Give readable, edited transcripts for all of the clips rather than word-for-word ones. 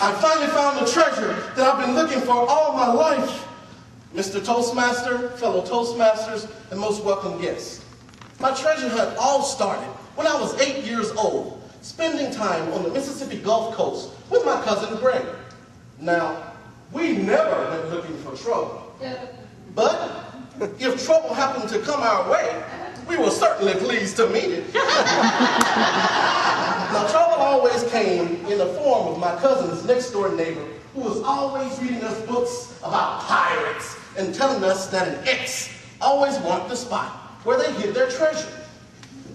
I finally found the treasure that I've been looking for all my life. Mr. Toastmaster, fellow Toastmasters, and most welcome guests. My treasure hunt all started when I was 8 years old, spending time on the Mississippi Gulf Coast with my cousin Greg. Now, we never went looking for trouble. But if trouble happened to come our way, we were certainly pleased to meet it. Now, trouble always came in the form of my cousin's next-door neighbor, who was always reading us books about pirates and telling us that an ex always marked the spot where they hid their treasure.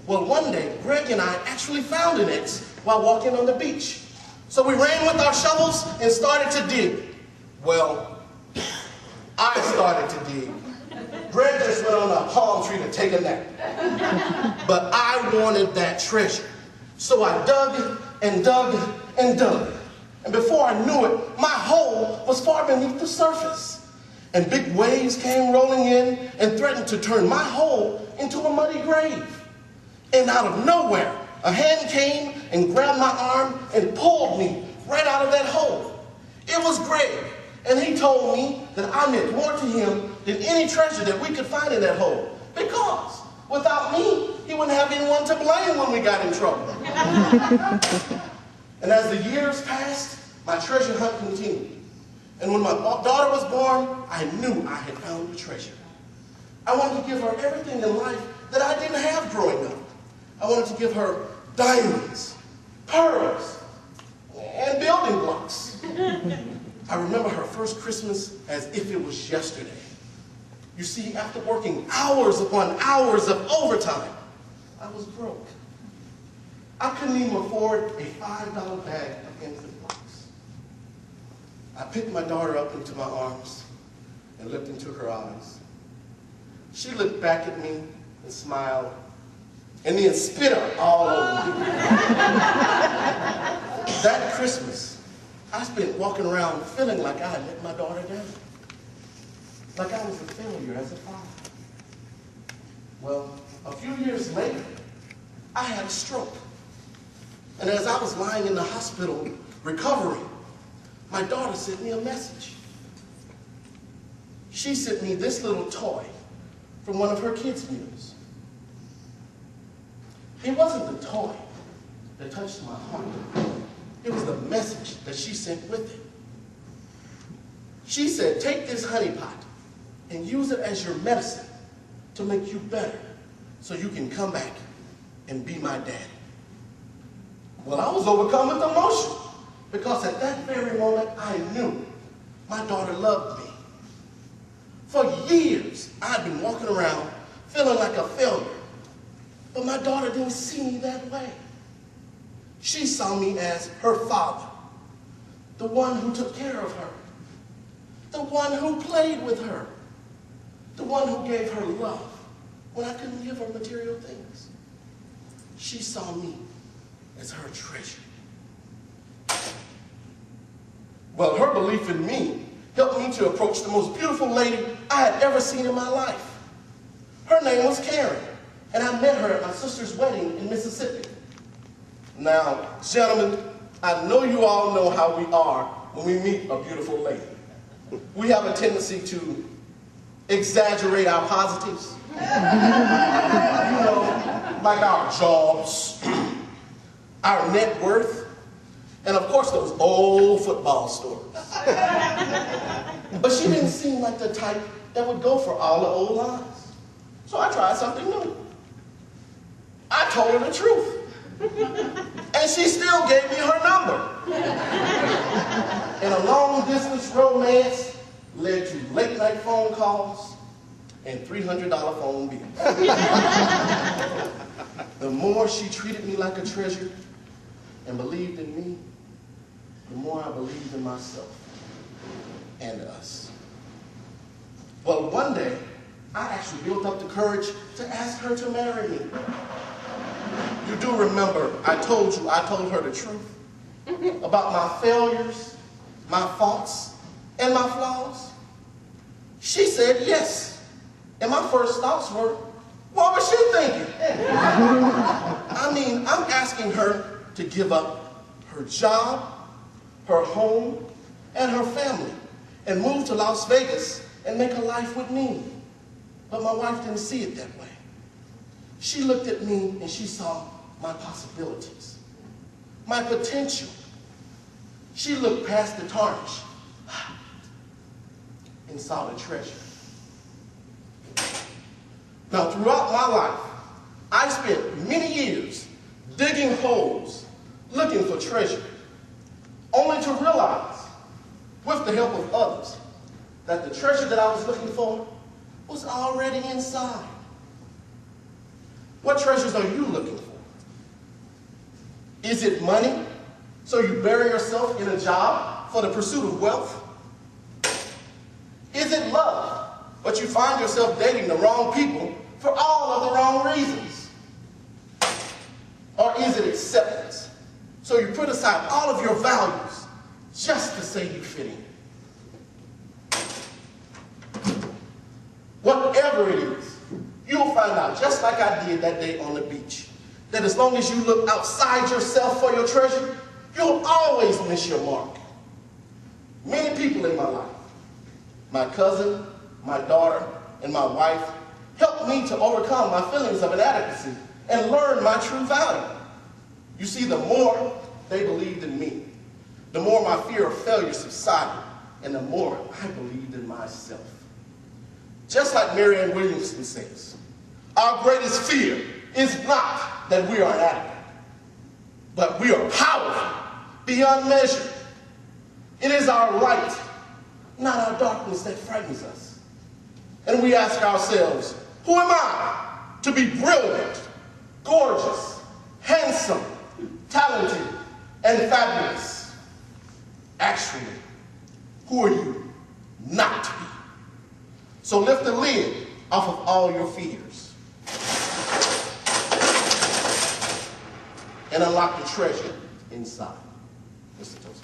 Well, one day, Greg and I actually found an ex while walking on the beach. So we ran with our shovels and started to dig. Well, I started to dig. Greg just went on a palm tree to take a nap. But I wanted that treasure. So I dug and dug and dug. And before I knew it, my hole was far beneath the surface. And big waves came rolling in and threatened to turn my hole into a muddy grave. And out of nowhere, a hand came and grabbed my arm and pulled me right out of that hole. It was Greg, and he told me that I meant more to him than any treasure that we could find in that hole. Because without me, he wouldn't have anyone to blame when we got in trouble. And as the years passed, my treasure hunt continued. And when my daughter was born, I knew I had found the treasure. I wanted to give her everything in life that I didn't have growing up. I wanted to give her diamonds, pearls, and building blocks. I remember her first Christmas as if it was yesterday. You see, after working hours upon hours of overtime, I was broke. I couldn't even afford a $5 bag of infant blocks. I picked my daughter up into my arms and looked into her eyes. She looked back at me and smiled, and then spit her all over me. That Christmas, I spent walking around feeling like I had let my daughter down. Like I was a failure as a father. Well, a few years later, I had a stroke. And as I was lying in the hospital recovering, my daughter sent me a message. She sent me this little toy from one of her kids' meals. It wasn't the toy that touched my heart. It was the message that she sent with it. She said, take this honey pot and use it as your medicine to make you better so you can come back and be my daddy. Well, I was overcome with emotion because at that very moment I knew my daughter loved me. For years, I'd been walking around feeling like a failure, but my daughter didn't see me that way. She saw me as her father, the one who took care of her, the one who played with her, the one who gave her love when I couldn't give her material things. She saw me as her treasure. Well, her belief in me helped me to approach the most beautiful lady I had ever seen in my life. Her name was Karen, and I met her at my sister's wedding in Mississippi. Now, gentlemen, I know you all know how we are when we meet a beautiful lady. We have a tendency to exaggerate our positives. You know, like our jobs, our net worth, and of course those old football stories. But she didn't seem like the type that would go for all the old lines. So I tried something new. I told her the truth. And she still gave me her number. And a long-distance romance led to late-night phone calls and $300 phone bills. The more she treated me like a treasure and believed in me, the more I believed in myself and us. Well, one day, I actually built up the courage to ask her to marry me. You do remember I told her the truth about my failures, my faults, and my flaws? She said yes. And my first thoughts were, what was she thinking? I mean, I'm asking her to give up her job, her home, and her family, and move to Las Vegas and make a life with me. But my wife didn't see it that way. She looked at me and she saw my possibilities, my potential. She looked past the tarnish and saw the treasure. Now, throughout my life, I spent many years digging holes, looking for treasure, only to realize, with the help of others, that the treasure that I was looking for was already inside. What treasures are you looking for? Is it money, so you bury yourself in a job for the pursuit of wealth? Is it love, but you find yourself dating the wrong people for all of the wrong reasons? Or is it acceptance, so you put aside all of your values just to say you fit in? Whatever it is, you'll find out, just like I did that day on the beach, that as long as you look outside yourself for your treasure, you'll always miss your mark. Many people in my life, my cousin, my daughter, and my wife, helped me to overcome my feelings of inadequacy and learn my true value. You see, the more they believed in me, the more my fear of failure subsided, and the more I believed in myself. Just like Marianne Williamson says, our greatest fear is not that we are inadequate, but we are powerful beyond measure. It is our light, not our darkness, that frightens us. And we ask ourselves, who am I to be brilliant, gorgeous, handsome, talented, and fabulous? Actually, who are you not to be? So lift the lid off of all your fears and unlock the treasure inside. Mr. Toast.